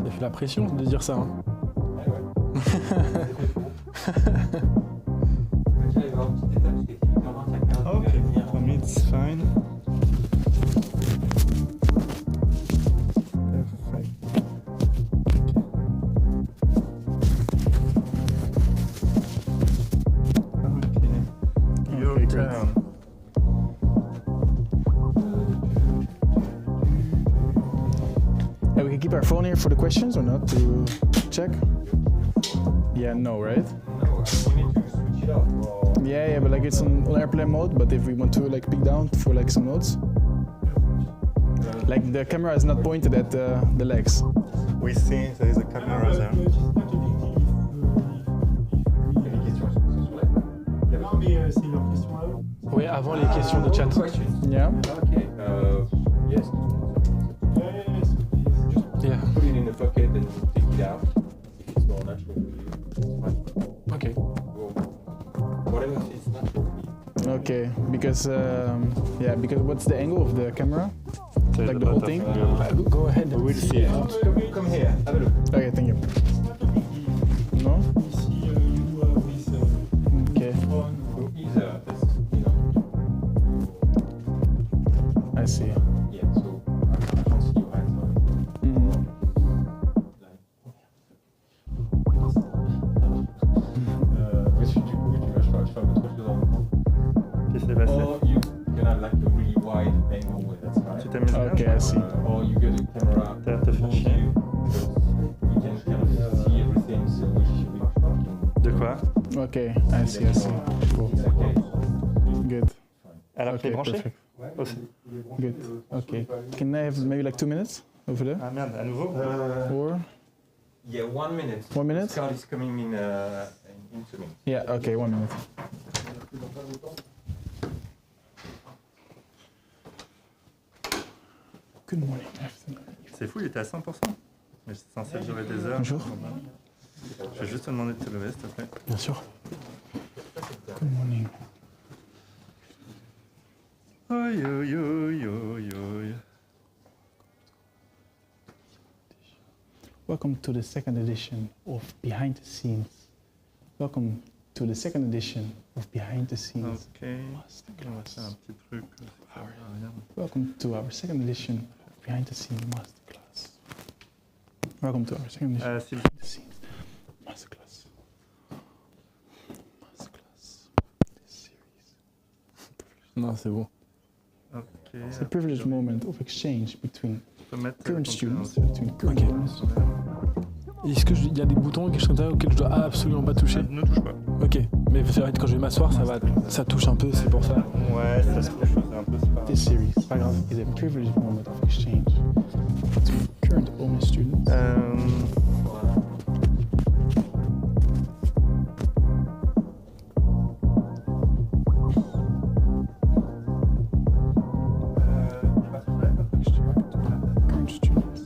Ça fait la pression de dire ça. Hein. Okay, for me it's fine. Perfect. Okay. Your turn. We can keep our phone here for the questions or not to check? Yeah, no, right? No, we need to switch it off. Or... Yeah, but like it's on airplane mode, but if we want to like peek down for like some notes. Like the camera is not pointed at the legs. We see there is a camera there. Oui, avant les questions de chat. Yeah. Okay. Yes. Yeah. Put it in the pocket and take it out. If it's more natural for you, it's fine. Okay. Well, whatever feels natural for you. Okay, because because what's the angle of the camera? Like the whole thing? Go ahead. We will see it. Come here, have a look. Okay, thank you. No? Okay, So either this, you know. I see. Yeah. So I can't see your eyes on. Monsieur, du coup, je fais un peu trop de dans le moment. Qu'est-ce qui s'est passé? Or you can have like a really wide angle where that's fine. Tu t'amuses bien? Okay, I see. Or you get the camera T'as te fait chier. you can kind of see everything, so we should be De quoi? Okay, I see. Cool. it's okay. Good. À la clé branchée? Perfect. Aussi. Good. Okay. Can I have maybe like 2 minutes over there? Ah merde, à nouveau? Or? Yeah, 1 minute. 1 minute? This card is coming in 2 minutes. Yeah, okay, 1 minute. Good morning, afternoon. C'est fou, il était à 100%. Mais c'est censé durer des heures. Bonjour. Je vais juste te demander de te lever, s'il te plaît. Bien sûr. Good morning. Oi, oi, oi, oi, oi. Welcome to the second edition of Behind the Scenes. Welcome to the second edition of Behind the Scenes. Ok. On va Masterclass. faire un petit truc. Ça va rien. Welcome to our second edition of Behind the Scenes Masterclass. Welcome to our second edition S'il of Behind the Scenes Masterclass. Masterclass. This series. Non, c'est bon. Ok. It's a privileged moment of exchange between Tu peux mettre current ton students, prénom between current Ok. students. Est-ce qu'il y a des boutons, quelque chose comme ça, auxquels je dois absolument pas toucher? dessus. Ne touche pas. Ok. Mais c'est vrai que quand je vais m'asseoir, ça touche un peu, c'est pour ça. Ouais, ça se touche un peu, c'est pas grave. This series is a privileged moment of exchange between current home students. Current students.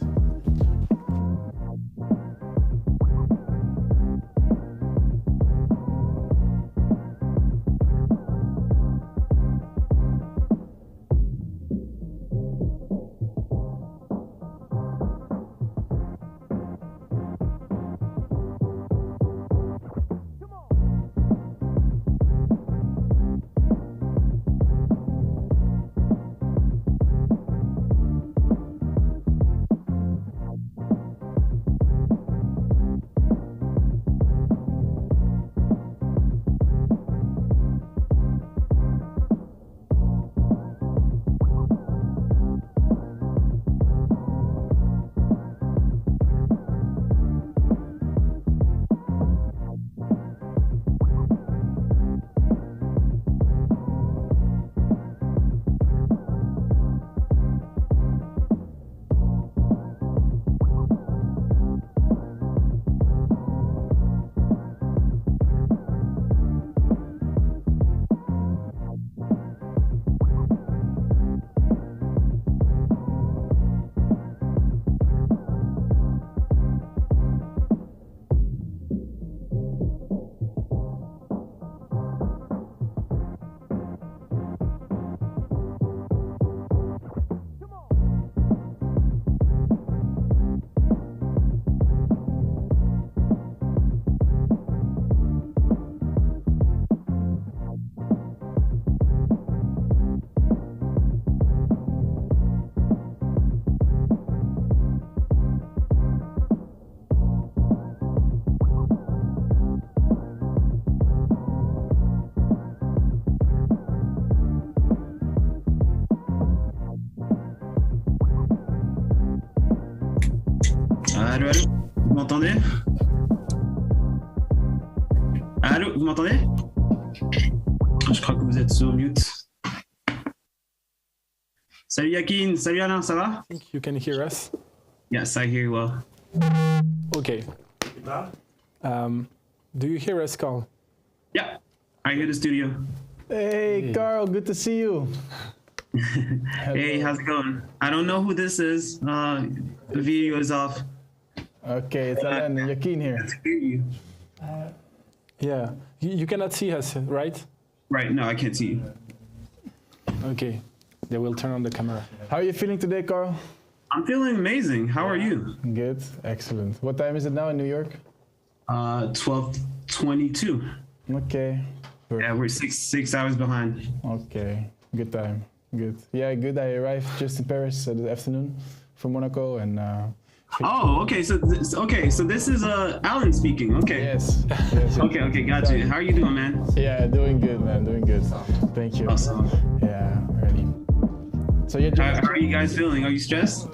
Allô, allô? Vous m'entendez? Allô, vous m'entendez? Je crois que vous êtes sur mute. Salut Yaqin, salut Alain, ça va? I think you can hear us. Yes, I hear you well. Okay. Do you hear us, Carl? Yeah, I hear the studio. Hey, Carl, good to see you. Hey, how's it going? I don't know who this is. The video is off. Okay, it's Alain and Yaqin here. Good to hear you. Yeah. You cannot see us, right? Right, no, I can't see you. Okay. They will turn on the camera. How are you feeling today, Carl? I'm feeling amazing. How are you? Good, excellent. What time is it now in New York? 12:22. Okay. Yeah, we're six hours behind. Okay, good time. Good. Yeah, good. I arrived just in Paris this afternoon from Monaco, and Oh, okay. So this is Alain speaking. Okay. yes. Okay, got you. How are you doing, man? Yeah, doing good, man. Doing good. Thank you. Awesome. Yeah, really. So you're How are you guys feeling? Are you stressed?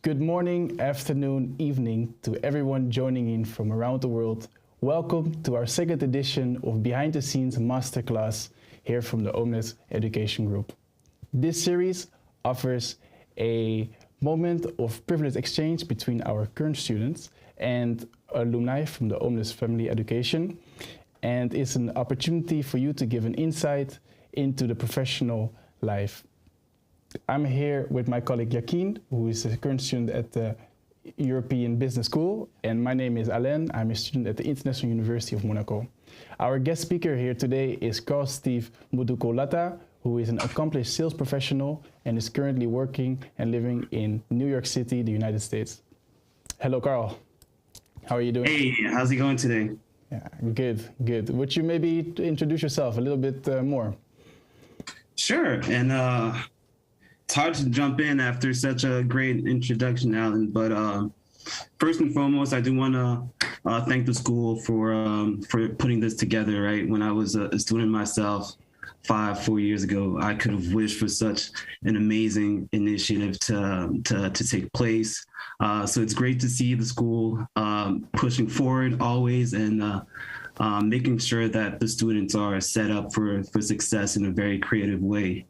Good morning, afternoon, evening to everyone joining in from around the world. Welcome to our second edition of Behind the Scenes Masterclass here from the alumnus education group. This series offers a moment of privileged exchange between our current students and alumni from the alumnus family education, and it's an opportunity for you to give an insight into the professional life. I'm here with my colleague Yaqin, who is a current student at the European Business School, and my name is Alain. I'm a student at the International University of Monaco. Our guest speaker here today is Carl Steve Bunduku-Latha, who is an accomplished sales professional and is currently working and living in New York City, the United States. Hello, Carl. How are you doing? Hey, how's it going today? Yeah, good. Would you maybe introduce yourself a little bit more? Sure, and it's hard to jump in after such a great introduction, Alan, but first and foremost, I do want to thank the school for putting this together, right? When I was a student myself 4 years ago, I could have wished for such an amazing initiative to take place. So it's great to see the school pushing forward always and making sure that the students are set up for success in a very creative way.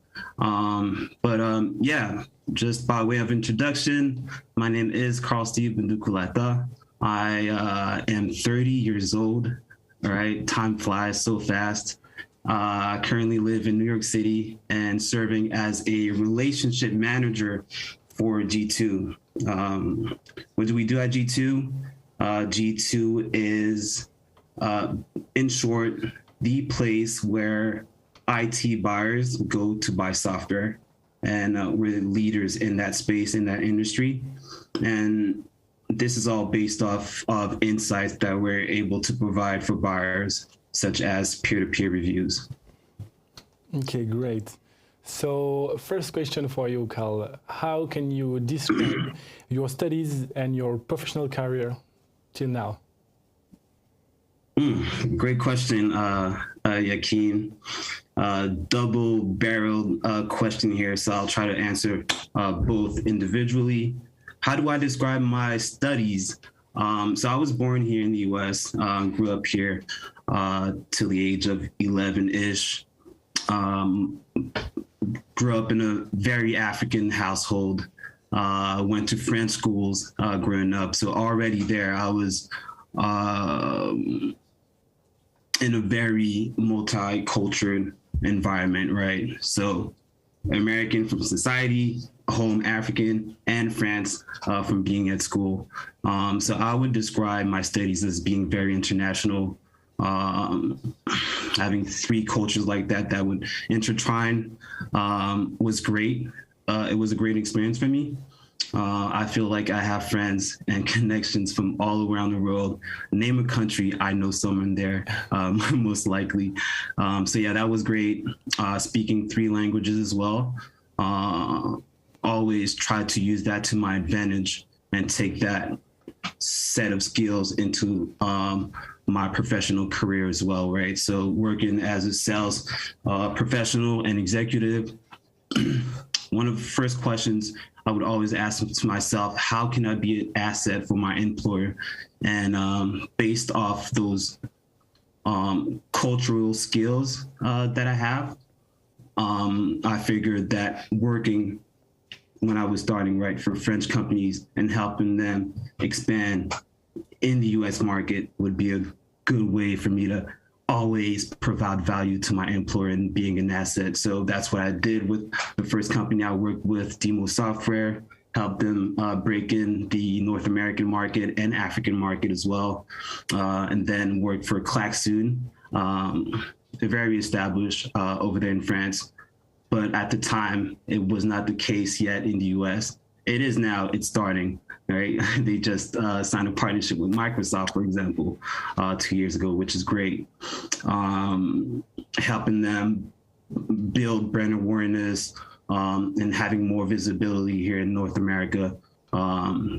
Yeah, just by way of introduction, my name is Carl Steve Bunduku-Latha. I am 30 years old. All right, time flies so fast. I currently live in New York City and serving as a relationship manager for G2. What do we do at G2? G2 is, in short, the place where IT buyers go to buy software, and we're leaders in that space, in that industry. And this is all based off of insights that we're able to provide for buyers, such as peer-to-peer reviews. Okay, great. So first question for you, Carl. How can you describe your studies and your professional career till now? Great question, Yaqin. Double-barreled question here, so I'll try to answer both individually. How do I describe my studies? So I was born here in the U.S., grew up here till the age of 11-ish. Grew up in a very African household. Went to French schools growing up, so already there I was in a very multicultural environment, right? So American from society, home African, and France from being at school. So I would describe my studies as being very international, having three cultures like that would intertwine was great. It was a great experience for me. I feel like I have friends and connections from all around the world. Name a country, I know someone there, most likely. So yeah, that was great. Speaking 3 languages as well. Always try to use that to my advantage and take that set of skills into my professional career as well, right? So working as a sales professional and executive, one of the first questions I would always ask to myself, how can I be an asset for my employer? And based off those cultural skills that I have, I figured that working when I was starting, right, for French companies and helping them expand in the US market would be a good way for me to always provide value to my employer and being an asset. So that's what I did with the first company I worked with, Demo Software, helped them break in the North American market and African market as well. And then worked for Klaxoon, very established over there in France. But at the time, it was not the case yet in the US. It is now, it's starting, right? They just signed a partnership with Microsoft, for example, 2 years ago, which is great. Helping them build brand awareness and having more visibility here in North America.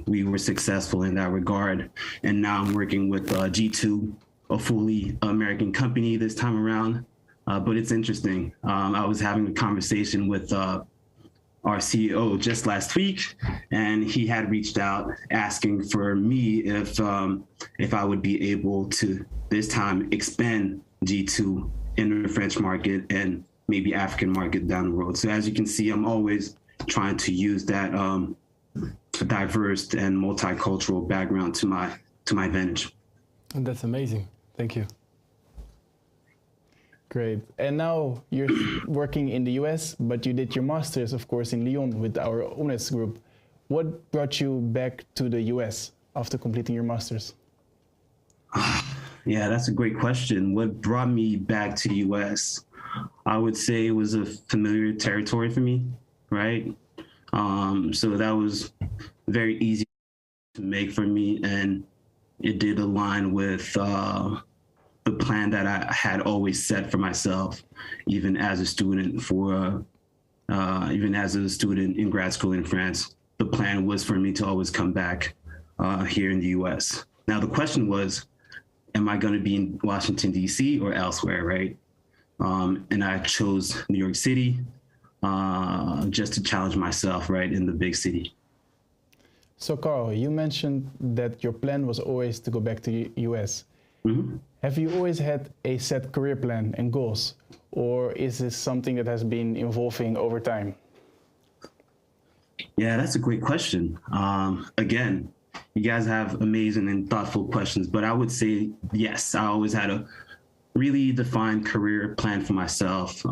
We were successful in that regard. And now I'm working with G2, a fully American company this time around. But it's interesting. I was having a conversation with our CEO just last week, and he had reached out asking for me if I would be able to this time expand G2 in the French market and maybe African market down the road. So as you can see, I'm always trying to use that diverse and multicultural background to my advantage. And that's amazing. Thank you. Great. And now you're working in the US, but you did your master's, of course, in Lyon with our alumnus group. What brought you back to the US after completing your master's? Yeah, that's a great question. What brought me back to the US? I would say it was a familiar territory for me, right? So that was very easy to make for me, and it did align with the plan that I had always set for myself, even as a student in grad school in France. The plan was for me to always come back here in the US. Now the question was, am I going to be in Washington, D.C. or elsewhere, right? And I chose New York City just to challenge myself, right, in the big city. So Carl, you mentioned that your plan was always to go back to the US. Mm-hmm. Have you always had a set career plan and goals, or is this something that has been evolving over time? Yeah, that's a great question. Again, you guys have amazing and thoughtful questions, but I would say, yes, I always had a really defined career plan for myself.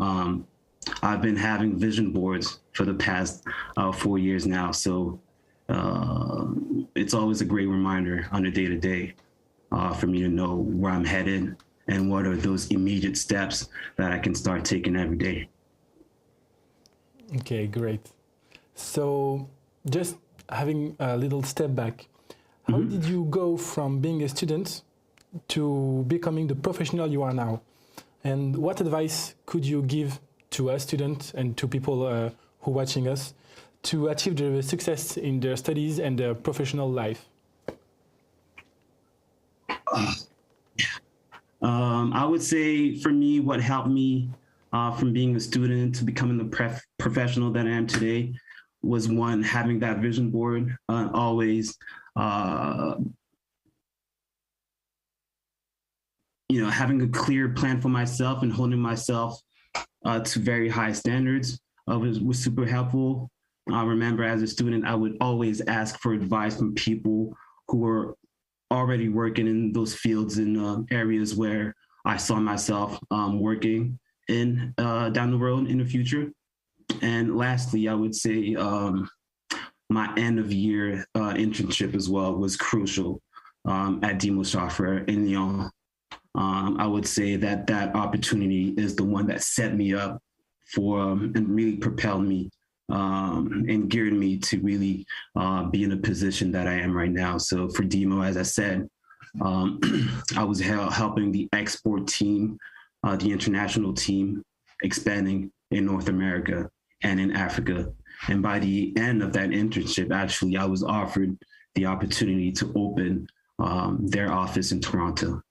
I've been having vision boards for the past 4 years now. So it's always a great reminder on a day-to-day for me to know where I'm headed and what are those immediate steps that I can start taking every day. Okay, great. So just having a little step back, how did you go from being a student to becoming the professional you are now? And what advice could you give to us students and to people who are watching us to achieve the success in their studies and their professional life? I would say for me, what helped me from being a student to becoming the professional that I am today was, one, having that vision board, always, having a clear plan for myself and holding myself to very high standards was super helpful. I remember as a student, I would always ask for advice from people who were already working in those fields in areas where I saw myself working in down the road in the future. And lastly, I would say my end of year internship as well was crucial at Software in Lyon. I would say that opportunity is the one that set me up for and really propelled me and geared me to really be in a position that I am right now. So for Demo, as I said, I was helping the export team, the international team, expanding in North America and in Africa. And by the end of that internship, actually, I was offered the opportunity to open their office in Toronto.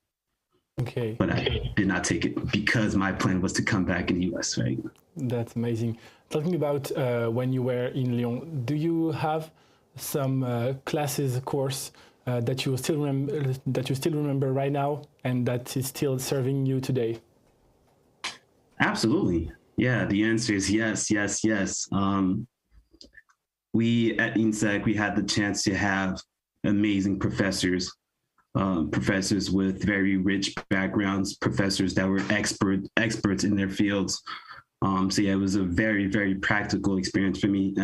Okay. But I did not take it because my plan was to come back in the US, right? That's amazing. Talking about when you were in Lyon, do you have some classes, course that you still remember right now and that is still serving you today? Absolutely. Yeah, the answer is yes, yes, yes. We at INSEEC, we had the chance to have amazing professors with very rich backgrounds, professors that were experts in their fields. So yeah, it was a very, very practical experience for me.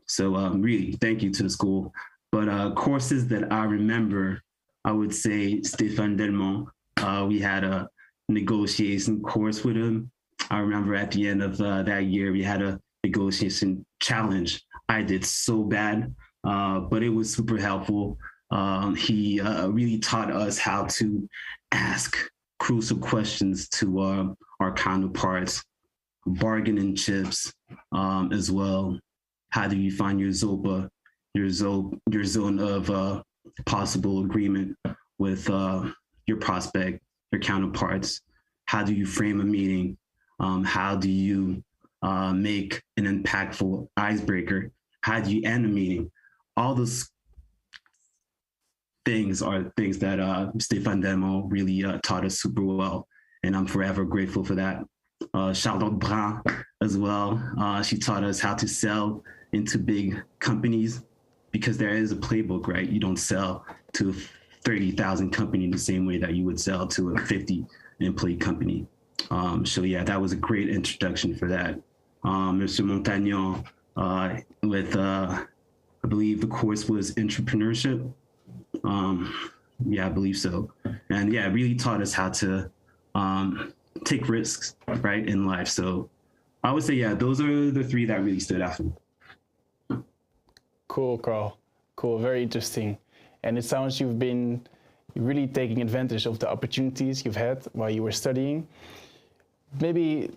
So really, thank you to the school. But courses that I remember, I would say Stéphane Delmont. We had a negotiation course with him. I remember at the end of that year, we had a negotiation challenge. I did so bad, but it was super helpful. He really taught us how to ask crucial questions to our counterparts, bargaining chips as well. How do you find your ZOPA, your zone of possible agreement with your prospect, your counterparts? How do you frame a meeting? How do you make an impactful icebreaker? How do you end a meeting? All those things are things that Stéphane Demo really taught us super well, and I'm forever grateful for that. Charlotte Brun as well. She taught us how to sell into big companies, because there is a playbook, right? You don't sell to a 30,000 company the same way that you would sell to a 50 employee company. So yeah, that was a great introduction for that. Mr. Montagnon with, I believe the course was entrepreneurship. Yeah, I believe so. And yeah, it really taught us how to take risks, right, in life. So I would say, yeah, those are the three that really stood out for me. Cool, Carl. Cool, very interesting. And it sounds you've been really taking advantage of the opportunities you've had while you were studying. Maybe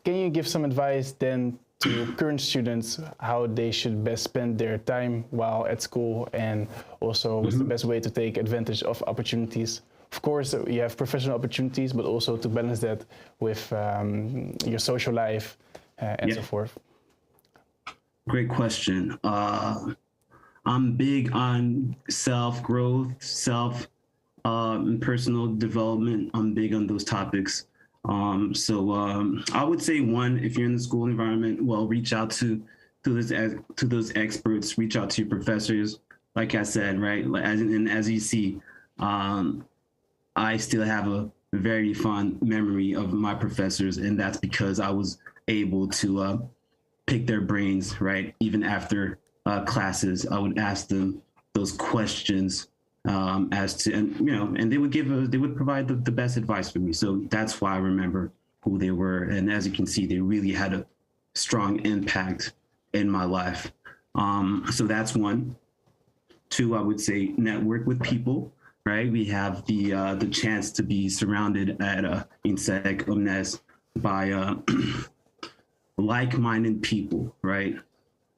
can you give some advice then to current students how they should best spend their time while at school, and also what's the best way to take advantage of opportunities? Of course, you have professional opportunities, but also to balance that with your social life and so forth. Great question. I'm big on self-growth, personal development. I'm big on those topics. I would say, one, if you're in the school environment, well, reach out to those experts, reach out to your professors. Like I said, right? As you see, I still have a very fond memory of my professors, and that's because I was able to pick their brains, right? Even after classes, I would ask them those questions as to, and they would provide the best advice for me. So that's why I remember who they were. And as you can see, they really had a strong impact in my life. So that's one. Two, I would say network with people, right? We have the chance to be surrounded at INSEEC MSC by like-minded people, right?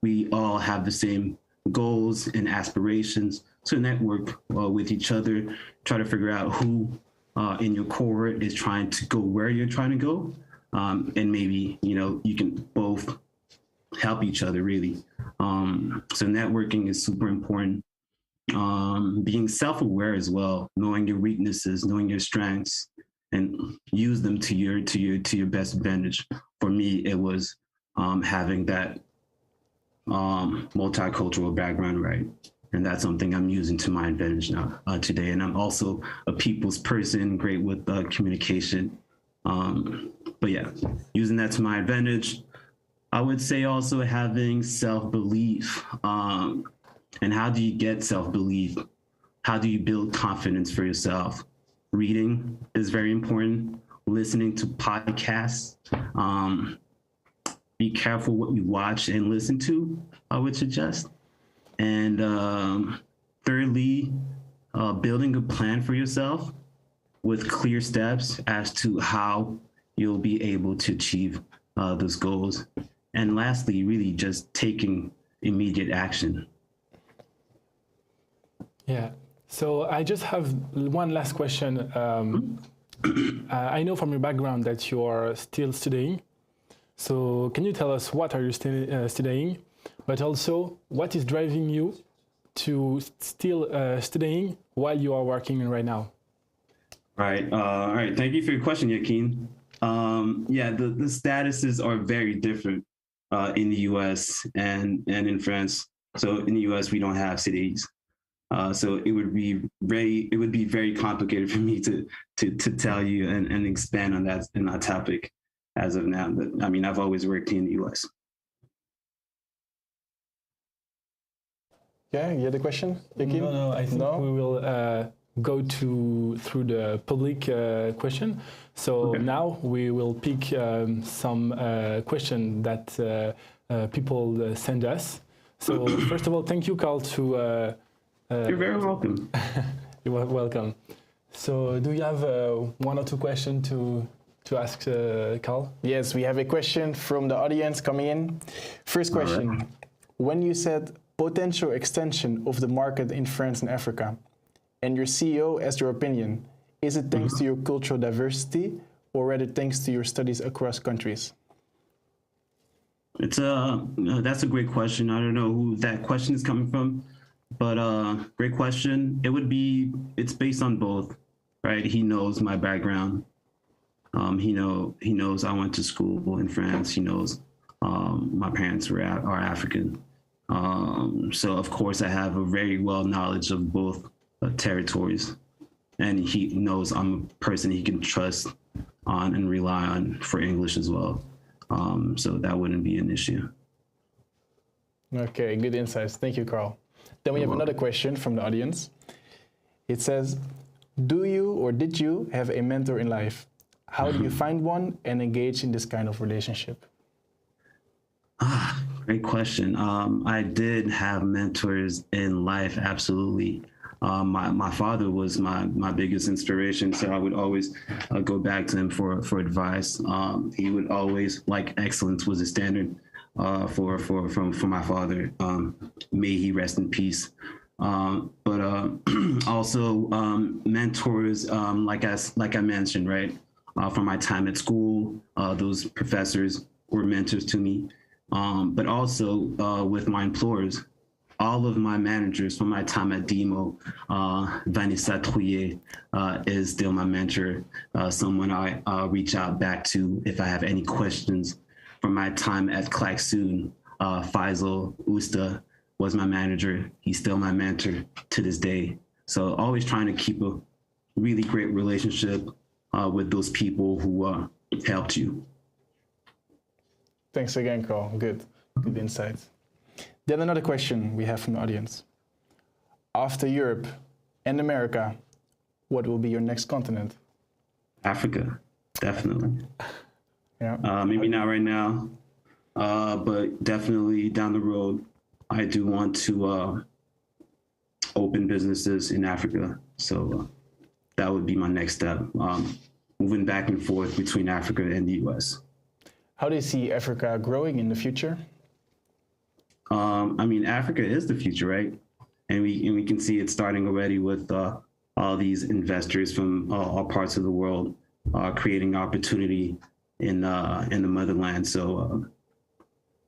We all have the same goals and aspirations. So network with each other, try to figure out who in your cohort is trying to go where you're trying to go. And maybe, you can both help each other, really. So networking is super important. Being self-aware as well, knowing your weaknesses, knowing your strengths, and use them to your best advantage. For me, it was having that multicultural background, right? And that's something I'm using to my advantage now today. And I'm also a people's person, great with communication. But yeah, using that to my advantage. I would say also having self-belief. And how do you get self-belief? How do you build confidence for yourself? Reading is very important. Listening to podcasts. Be careful what you watch and listen to, I would suggest. And thirdly, building a plan for yourself with clear steps as to how you'll be able to achieve those goals. And lastly, really just taking immediate action. Yeah. So I just have one last question. I know from your background that you are still studying. So can you tell us what are you studying, but also what is driving you to still studying while you are working right now? Right. All right. Thank you for your question, Yaqin. Yeah, the statuses are very different in the U.S. and in France. So in the U.S. we don't have cities. So it would be very complicated for me to tell you and expand on that topic as of now. But I mean, I've always worked in the U.S. Yeah, you had a question, Yaqin? No, I think we will go through the public question. So now we will pick some question that people send us. So first of all, thank you, Carl, You're very welcome. You're welcome. So do you have one or two questions to ask Carl? Yes, we have a question from the audience coming in. First question. Right. When you said potential extension of the market in France and Africa, and your CEO asked your opinion, is it thanks to your cultural diversity or rather thanks to your studies across countries? That's a great question. I don't know who that question is coming from, but great question. It's based on both, right? He knows my background. He knows I went to school in France. He knows my parents are African. So of course I have a very well knowledge of both territories, and he knows I'm a person he can trust on and rely on for English as well. So that wouldn't be an issue. Okay, good insights. Thank you, Carl. Then we have another question from the audience. It says, do you or did you have a mentor in life? How do you find one and engage in this kind of relationship? Great question. I did have mentors in life, absolutely. My father was my biggest inspiration, so I would always go back to him for advice. He would always, like, excellence was a standard for my father. May he rest in peace. But also mentors, like I mentioned, right? From my time at school, those professors were mentors to me. But also with my employers. All of my managers from my time at Demo, Vanessa Trouillet is still my mentor, someone I reach out back to if I have any questions. From my time at Klaxoon, Faisal Usta was my manager. He's still my mentor to this day. So always trying to keep a really great relationship with those people who helped you. Thanks again, Carl. Good insights. Then another question we have from the audience. After Europe and America, what will be your next continent? Africa, definitely. Yeah. Maybe not right now, but definitely down the road, I do want to open businesses in Africa. So that would be my next step, moving back and forth between Africa and the US. How do you see Africa growing in the future? I mean, Africa is the future, right? And we can see it starting already with all these investors from all parts of the world creating opportunity in the motherland. So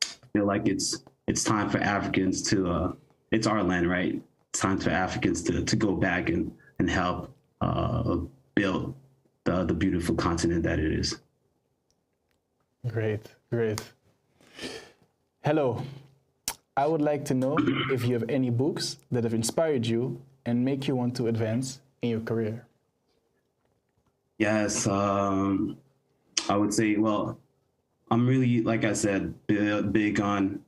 I feel like it's time for Africans to it's our land, right? It's time for Africans to go back and help build the beautiful continent that it is. Great. Hello. I would like to know if you have any books that have inspired you and make you want to advance in your career. Yes, I would say, well, I'm really, like I said, big on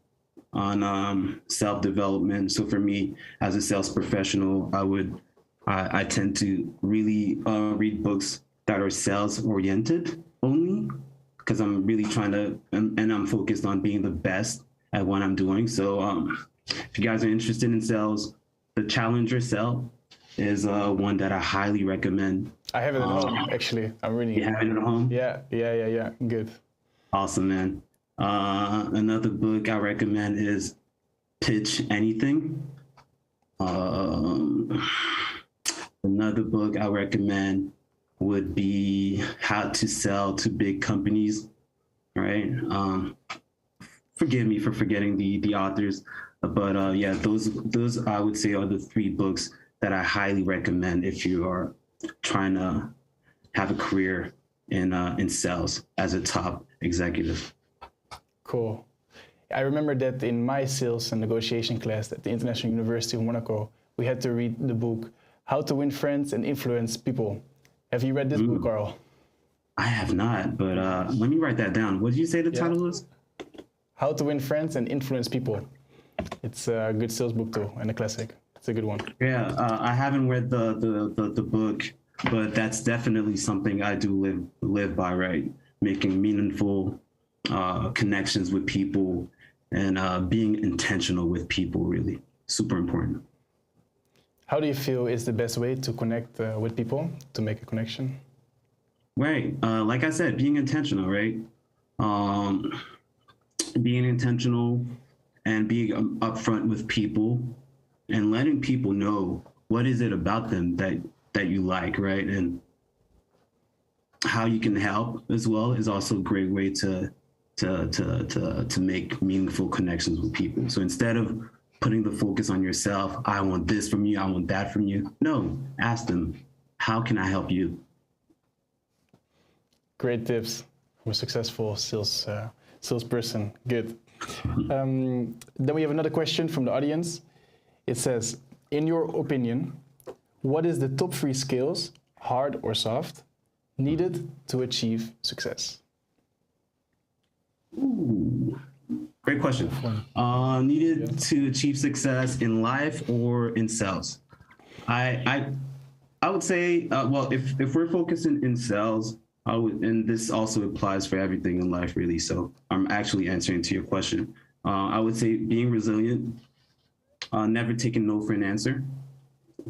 self-development. So for me, as a sales professional, I tend to really read books that are sales oriented only, because I'm really trying to, and I'm focused on being the best at what I'm doing. So if you guys are interested in sales, the Challenger Sell is one that I highly recommend. I have it at home, actually. I'm reading it. You have it at home? Yeah. Good. Awesome, man. Another book I recommend is Pitch Anything. Another book I recommend would be How to Sell to Big Companies, right? Forgive me for forgetting the authors, but yeah, those I would say are the three books that I highly recommend if you are trying to have a career in sales as a top executive. Cool. I remember that in my sales and negotiation class at the International University of Monaco, we had to read the book How to Win Friends and Influence People. Have you read this book, Carl? I have not, but let me write that down. What did you say the title was? How to Win Friends and Influence People. It's a good sales book too, and a classic. It's a good one. Yeah, I haven't read the book, but that's definitely something I do live by, right? Making meaningful connections with people and being intentional with people, really super important. How do you feel is the best way to connect with people, to make a connection? Right, like I said, being intentional, right? Being intentional and being upfront with people and letting people know what is it about them that you like, right? And how you can help as well is also a great way to to make meaningful connections with people. So instead of putting the focus on yourself, I want this from you, I want that from you. No, ask them, how can I help you? Great tips from a successful salesperson. Good. Then we have another question from the audience. It says, in your opinion, what is the top 3 skills, hard or soft, needed to achieve success? Ooh, great question. Needed to achieve success in life or in sales? I would say, well, if we're focusing in sales, and this also applies for everything in life, really. So I'm actually answering to your question. I would say being resilient, never taking no for an answer.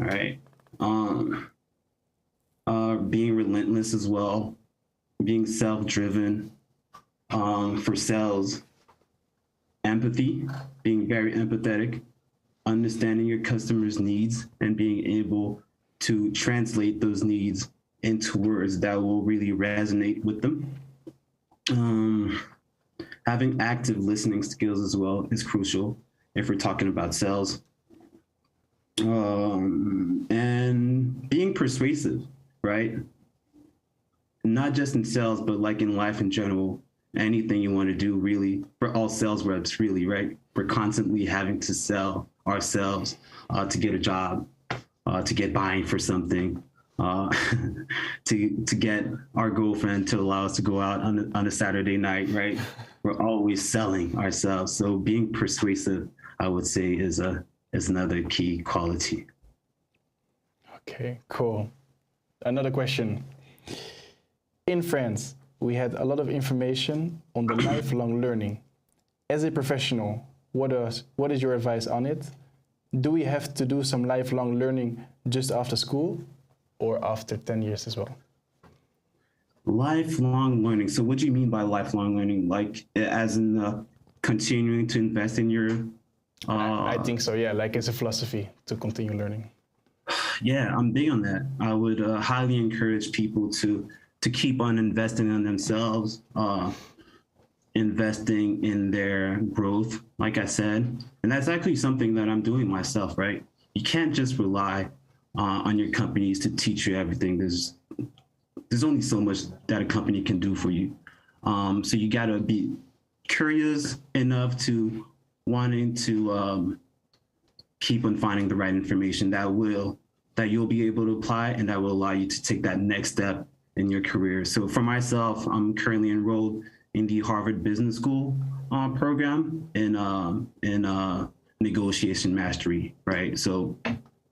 All right. Being relentless as well, being self-driven. For sales, empathy, being very empathetic, understanding your customers' needs and being able to translate those needs into words that will really resonate with them. Having active listening skills as well is crucial if we're talking about sales. And being persuasive, right? Not just in sales, but like in life in general. Anything you want to do, really, for all sales reps, really, right? We're constantly having to sell ourselves to get a job, to get buying for something, to get our girlfriend to allow us to go out on a Saturday night, right? We're always selling ourselves. So being persuasive, I would say, is another key quality. Okay, cool. Another question. In France, we had a lot of information on the lifelong learning. As a professional, what is your advice on it? Do we have to do some lifelong learning just after school or after 10 years as well? Lifelong learning. So what do you mean by lifelong learning? Like as in continuing to invest in your... I think so, yeah, like it's a philosophy to continue learning. Yeah, I'm big on that. I would highly encourage people to keep on investing in themselves, investing in their growth, like I said. And that's actually something that I'm doing myself, right? You can't just rely on your companies to teach you everything. There's only so much that a company can do for you. So you gotta be curious enough to wanting to keep on finding the right information that you'll be able to apply and that will allow you to take that next step in your career. So for myself, I'm currently enrolled in the Harvard Business School program in negotiation mastery, right? So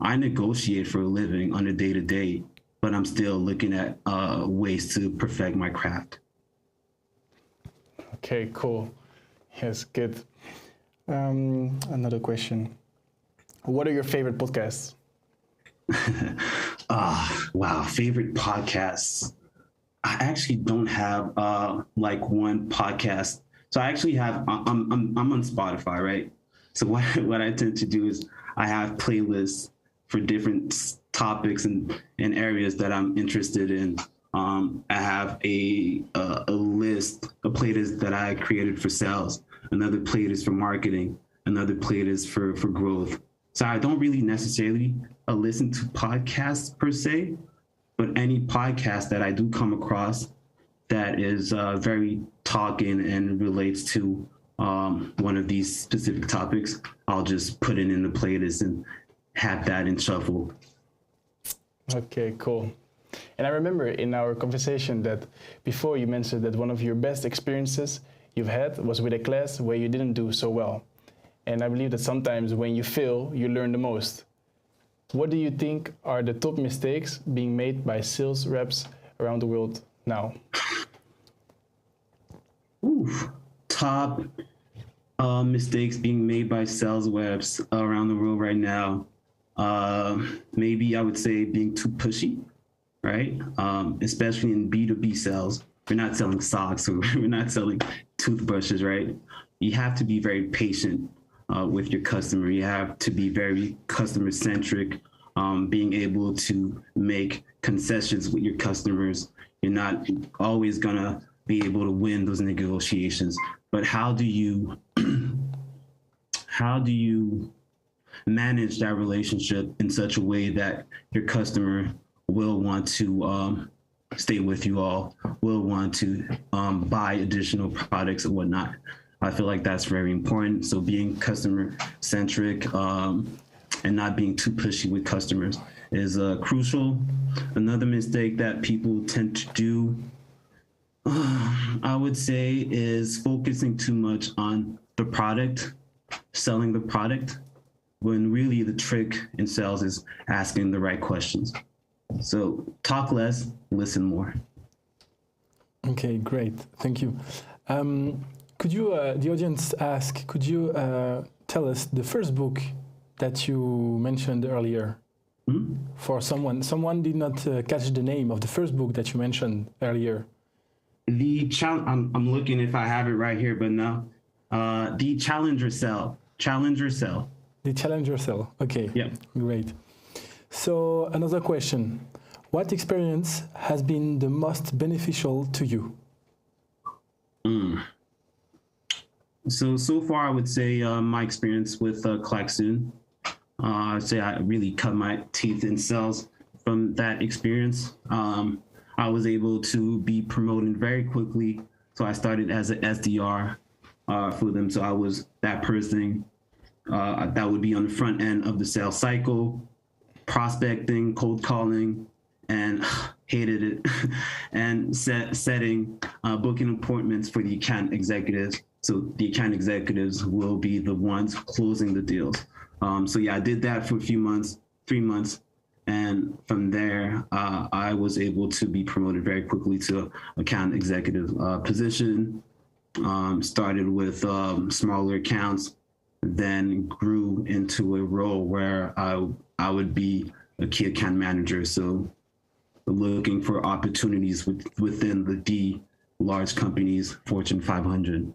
I negotiate for a living on a day-to-day, but I'm still looking at ways to perfect my craft. Okay, cool. Yes, good. Another question. What are your favorite podcasts? Wow, favorite podcasts. I actually don't have like one podcast. So I actually have, I'm on Spotify, right? So what I tend to do is I have playlists for different topics and areas that I'm interested in. I have a playlist that I created for sales, another playlist for marketing, another playlist for growth. So I don't really necessarily listen to podcasts per se, but any podcast that I do come across that is very talking and relates to one of these specific topics, I'll just put it in the playlist and have that in shuffle. Okay, cool. And I remember in our conversation that before you mentioned that one of your best experiences you've had was with a class where you didn't do so well. And I believe that sometimes when you fail, you learn the most. What do you think are the top mistakes being made by sales reps around the world now? Top mistakes being made by sales reps around the world right now. Maybe I would say being too pushy, right? Especially in B2B sales. We're not selling socks or we're not selling toothbrushes, right? You have to be very patient with your customer. You have to be very customer centric, being able to make concessions with your customers. You're not always gonna be able to win those negotiations. But how do you manage that relationship in such a way that your customer will want to stay with you all, will want to buy additional products and whatnot? I feel like that's very important. So being customer centric and not being too pushy with customers is crucial. Another mistake that people tend to do, I would say, is focusing too much on the product, selling the product, when really the trick in sales is asking the right questions. So talk less, listen more. Okay, great. Thank you. Could you, the audience ask, could you tell us the first book that you mentioned earlier? For someone did not catch the name of the first book that you mentioned earlier. I'm looking if I have it right here, but no. The Challenger Cell. Challenger Cell. The Challenger Cell. Okay. Yeah. Great. So another question: what experience has been the most beneficial to you? So far, I would say my experience with Klaxoon. I'd say I really cut my teeth in sales from that experience. I was able to be promoted very quickly. So I started as an SDR for them. So I was that person that would be on the front end of the sales cycle, prospecting, cold calling, and hated it, and setting booking appointments for the account executives. So the account executives will be the ones closing the deals. So yeah, I did that for a few months, 3 months. And from there, I was able to be promoted very quickly to account executive position. Started with smaller accounts, then grew into a role where I would be a key account manager. So looking for opportunities within the large companies, Fortune 500,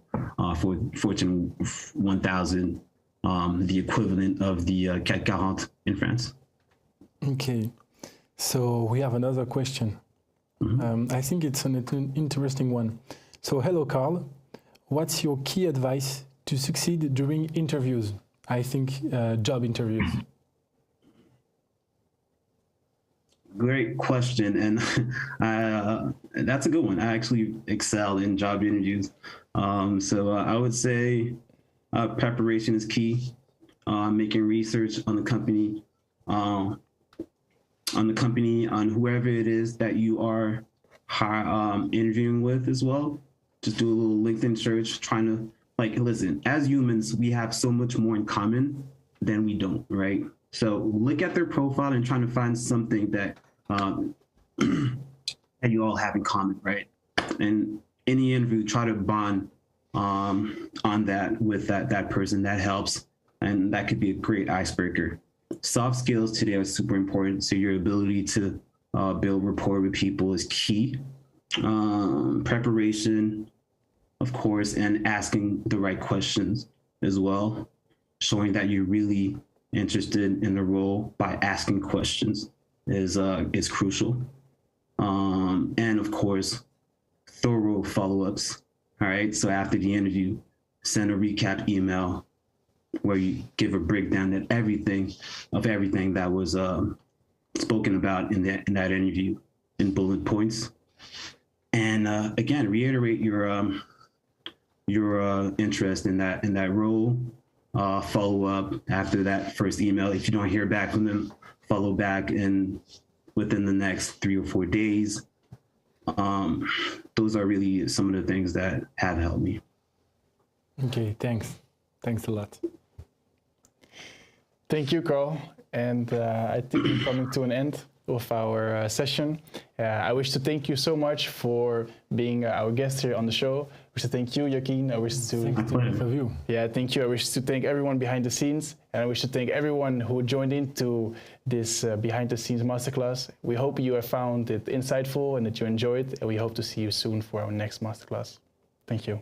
Fortune 1000, the equivalent of the CAC 40 in France. Okay, so we have another question. I think it's an interesting one. So hello, Carl. What's your key advice to succeed during interviews? I think job interviews. Great question, and that's a good one. I actually excel in job interviews. So I would say preparation is key. Making research on the company, on whoever it is that you are interviewing with as well. Just do a little LinkedIn search, trying to, listen, as humans, we have so much more in common than we don't, right? So look at their profile and trying to find something that that you all have in common, right? And any interview, try to bond on that with that person. That helps, and that could be a great icebreaker. Soft skills today are super important. So your ability to build rapport with people is key. Preparation, of course, and asking the right questions as well. Showing that you're really interested in the role by asking questions is crucial. And of course, thorough follow-ups. All right. So after the interview, send a recap email where you give a breakdown of everything that was spoken about in that interview in bullet points. And again, reiterate your interest in that role. Follow up after that first email. If you don't hear back from them, follow back within the next 3 or 4 days. Those are really some of the things that have helped me. Okay, thanks. Thanks a lot. Thank you, Carl. And I think we're coming to an end of our session. I wish to thank you so much for being our guest here on the show. I wish to thank you, Yaqin. I wish to you. Yeah, thank you. I wish to thank everyone behind the scenes, and I wish to thank everyone who joined into this behind the scenes masterclass. We hope you have found it insightful and that you enjoyed, and we hope to see you soon for our next masterclass. Thank you.